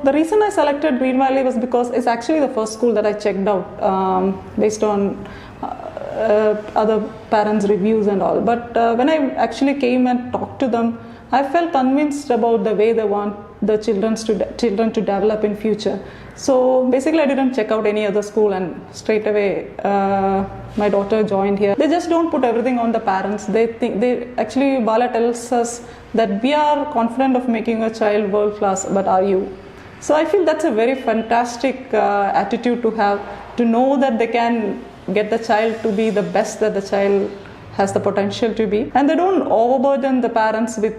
The reason I selected Green Valley was because it's actually the first school that I checked out based on other parents' reviews and all. But when I actually came and talked to them, I felt convinced about the way they want the children to develop in future. So basically, I didn't check out any other school, and straight away my daughter joined here. They just don't put everything on the parents. Actually Bala tells us that we are confident of making a child world class, but are you? So I feel that's a very fantastic attitude to have, to know that they can get the child to be the best that the child has the potential to be, and they don't overburden the parents with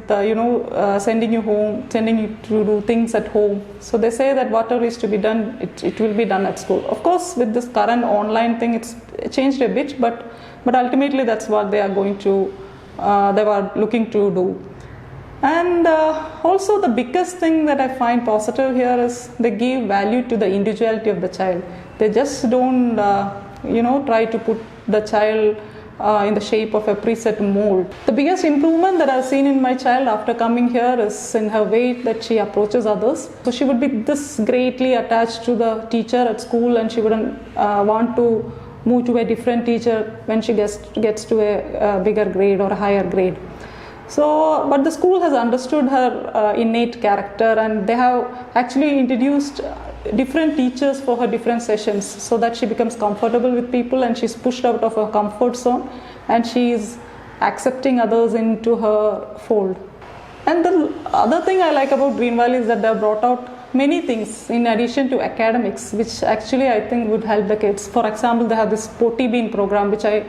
sending you home, sending you to do things at home. So they say that whatever is to be done, it will be done at school. Of course, with this current online thing, it's changed a bit, but ultimately that's what they are going to they were looking to do. And also the biggest thing that I find positive here is they give value to the individuality of the child. They just don't try to put the child in the shape of a preset mold. The biggest improvement that I've seen in my child after coming here is in her way that she approaches others. So she would be this greatly attached to the teacher at school, and she wouldn't want to move to a different teacher when she gets to a bigger grade or a higher grade. So, but the school has understood her innate character, and they have actually introduced different teachers for her different sessions, so that she becomes comfortable with people and she's pushed out of her comfort zone, and she's accepting others into her fold. And the other thing I like about Green Valley is that they have brought out many things in addition to academics, which actually I think would help the kids. For example, they have this Sporty Bean program, which I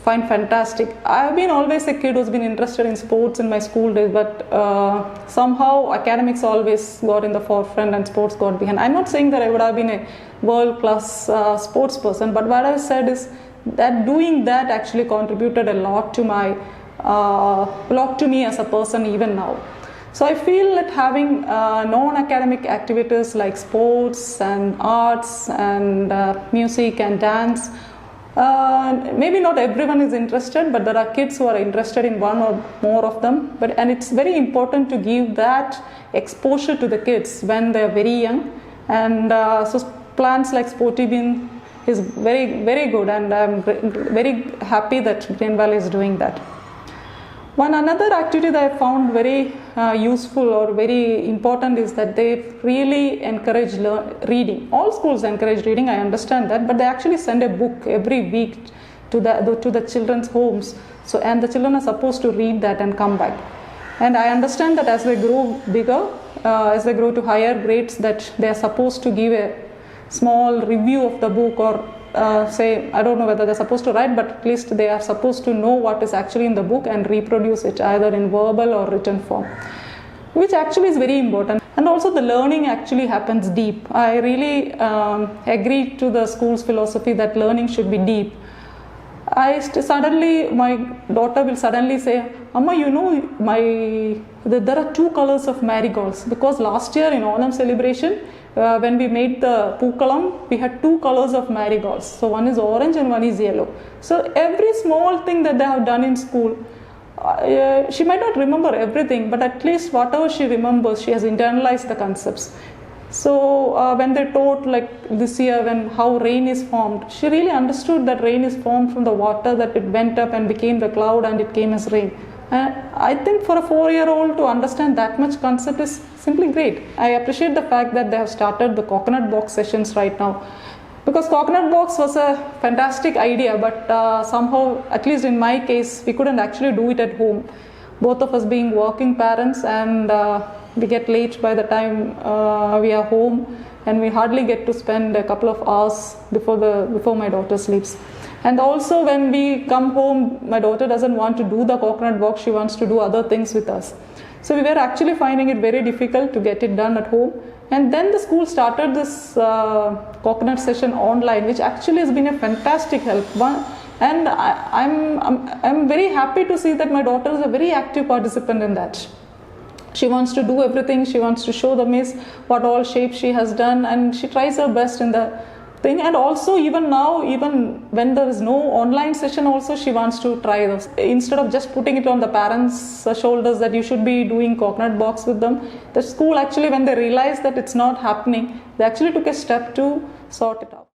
find fantastic. I've been always a kid who's been interested in sports in my school days, but somehow academics always got in the forefront and sports got behind. I'm not saying that I would have been a world-class sports person, but what I've said is that doing that actually contributed a lot to me as a person even now. So I feel that having non-academic activities like sports and arts and music and dance, maybe not everyone is interested, but there are kids who are interested in one or more of them. And it's very important to give that exposure to the kids when they are very young. And so plans like Sporty Bean is very, very good, and I'm very happy that Green Valley is doing that. Another activity that I found very useful or very important is that they really encourage reading. All schools encourage reading, I understand that, but they actually send a book every week to the children's homes. So, and the children are supposed to read that and come back. And I understand that as they grow bigger, as they grow to higher grades, that they are supposed to give a small review of the book, or say, I don't know whether they're supposed to write, but at least they are supposed to know what is actually in the book and reproduce it either in verbal or written form, which actually is very important. And also the learning actually happens deep. I really agree to the school's philosophy that learning should be deep. My daughter will suddenly say, Amma, there are two colors of marigolds, because last year in Onam celebration, when we made the Pookalam, we had two colors of marigolds. So one is orange and one is yellow. So every small thing that they have done in school, she might not remember everything, but at least whatever she remembers, she has internalized the concepts. So when they taught like this year how rain is formed, she really understood that rain is formed from the water, that it went up and became the cloud and it came as rain. I think for a 4-year-old to understand that much concept is simply great. I appreciate the fact that they have started the coconut box sessions right now, because coconut box was a fantastic idea, but somehow, at least in my case, we couldn't actually do it at home. Both of us being working parents, and we get late by the time we are home, and we hardly get to spend a couple of hours before my daughter sleeps. And also when we come home, my daughter doesn't want to do the coconut box, she wants to do other things with us. So we were actually finding it very difficult to get it done at home. And then the school started this coconut session online, which actually has been a fantastic help. And I'm very happy to see that my daughter is a very active participant in that. She wants to do everything, she wants to show the miss what all shapes she has done, and she tries her best in the thing. And also even now, even when there is no online session also, she wants to try those. Instead of just putting it on the parents' shoulders that you should be doing coconut box with them, the school actually, when they realized that it's not happening, they actually took a step to sort it out.